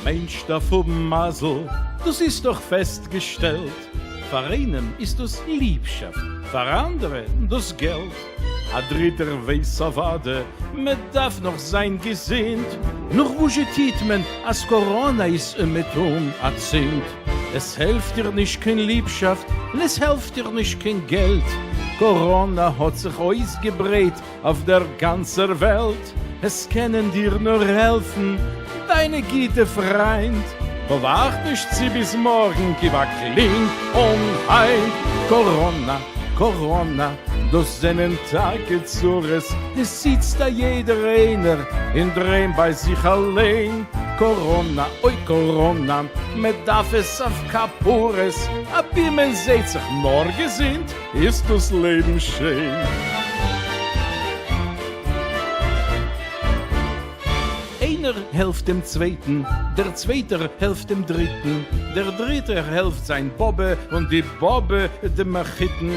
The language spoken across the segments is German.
Mensch darf oben Masel, das ist doch festgestellt. Für einen ist das Liebschaft, für andere das Geld. A dritter weiß auf Ade, man darf noch sein gesinnt. Noch wuschetit man, als Corona ist mit erzählt. Es hilft dir nicht kein Liebschaft, und es hilft dir nicht kein Geld. Corona hat sich ausgebreitet auf der ganzen Welt. Es können dir nur helfen, deine gute Freund. Bewacht nicht sie bis morgen, gib a kling und heim. Corona, Corona, das sind Tage zures. Es sitzt da jeder einer in Drehen bei sich allein. Corona, oi Corona, mit darf es auf Kapures. Ab wie man seht sich nur gesinnt, ist das Leben schön. Einer hilft dem Zweiten, der Zweite hilft dem Dritten, der Dritte hilft sein Bobbe und die Bobbe dem Machitten.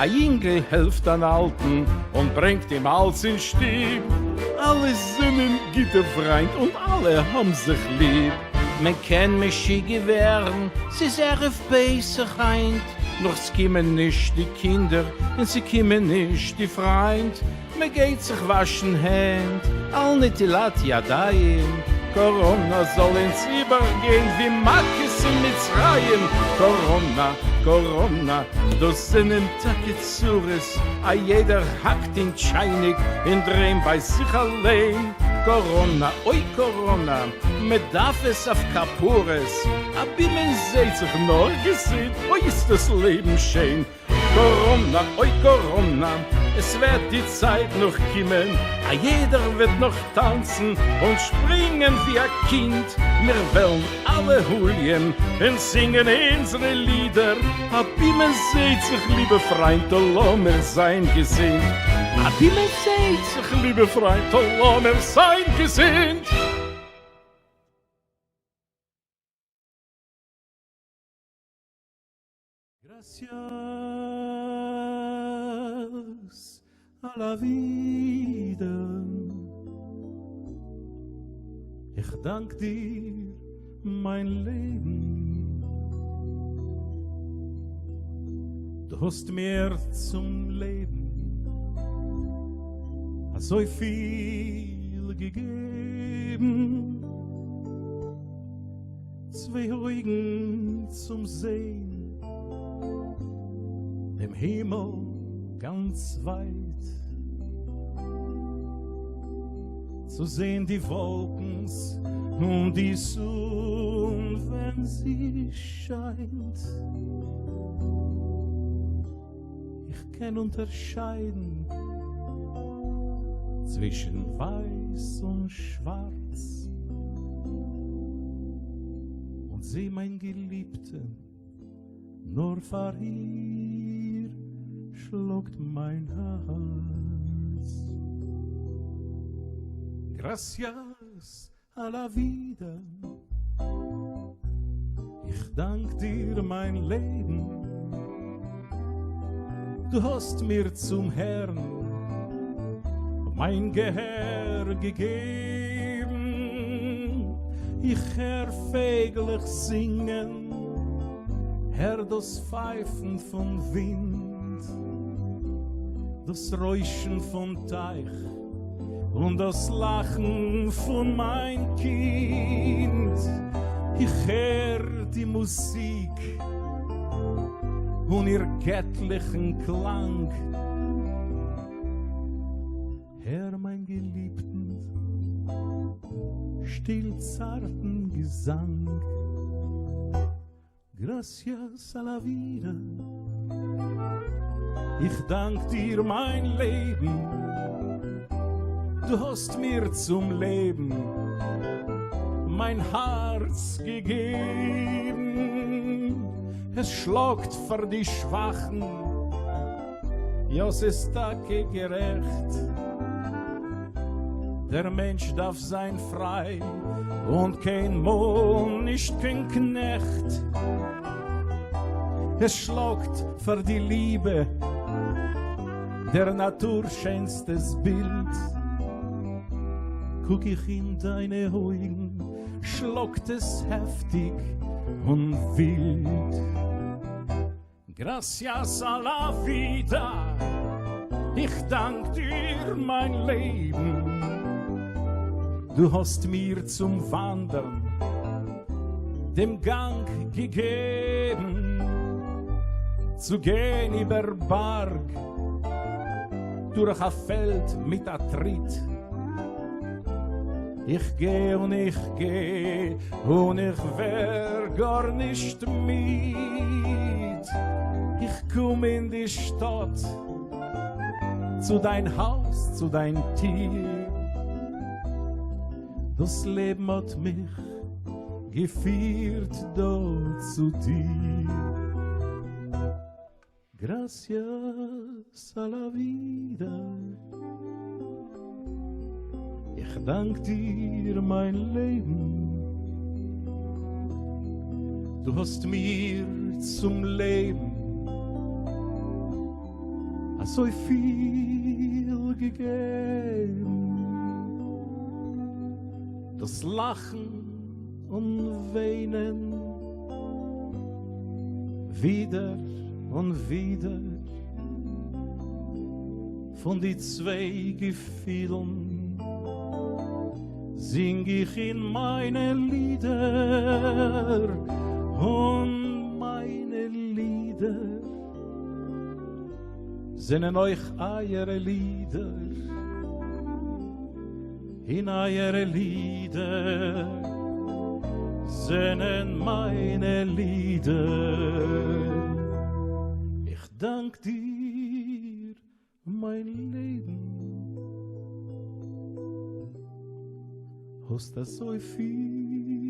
A Jüngel hilft an Alten und bringt ihm alles in Stieb. Alle sind gute Freund und alle haben sich lieb. Man kann mich schiege werden, sie sehr auf besser heint. Noch es kommen nicht die Kinder und sie kommen nicht die Freund. Man geht sich waschen Hand, all nicht die Latjadaien. Corona soll ins Übergehen wie Makis in Mitzrayim. Corona, Corona, das sind im Tage zures. A jeder hackt in Scheinig, in Drehen bei sich allein. Corona, oi Corona, mit darf es auf Kapures. Ab wie man seht sich nur gesehen, oi ist das Leben schön. Corona, oi Corona, es wird die Zeit noch kommen. A jeder wird noch tanzen und springen wie ein Kind. Wir wollen alle hulien und singen unsere Lieder. Ab wie man seht sich, liebe Freund, lass mir sein gesinnt. Ab wie man seht sich, liebe Freund, lass mir sein gesinnt. Gracias a la vida. Ich dank dir, mein Leben. Du hast mir zum Leben so viel gegeben. Zwei Augen zum Sehen, im Himmel ganz weit. Zu sehen die Wolken und die Sonne, wenn sie scheint. Ich kann unterscheiden zwischen weiß und schwarz und seh mein Geliebten, nur vor ihr schluckt mein Herz. Gracias a la vida. Ich dank dir, mein Leben. Du hast mir zum Herrn mein Gehör gegeben. Ich hör fäglich singen, hör das Pfeifen vom Wind, das Räuschen vom Teich und das Lachen von mein Kind. Ich hör die Musik und ihr göttlichen Klang. Hör mein Geliebten, still zarten Gesang. Gracias a la vida. Ich dank dir, mein Leben. Du hast mir zum Leben mein Herz gegeben. Es schlagt für die Schwachen, ja, es ist Tage gerecht. Der Mensch darf sein frei und kein Mohn, nicht kein Knecht. Es schlagt für die Liebe, der Natur schönstes Bild. Guck ich in deine Augen, schluckt es heftig und wild. Gracias a la vida, ich dank dir mein Leben. Du hast mir zum Wandern dem Gang gegeben, zu gehen über Berg, durch ein Feld mit a Tritt. Ich geh und ich geh und ich wär gar nicht mit. Ich komm in die Stadt, zu dein Haus, zu dein Tier. Das Leben hat mich geführt dort zu dir. Gracias a la vida, ich dank dir mein Leben. Du hast mir zum Leben so viel gegeben. Das Lachen und Weinen, wieder und wieder, von die zwei Gefühlen sing ich in meine Lieder, und meine Lieder sind euch eure Lieder, in eure Lieder sind meine Lieder. Ich dank dir mein Leben, hast das so viel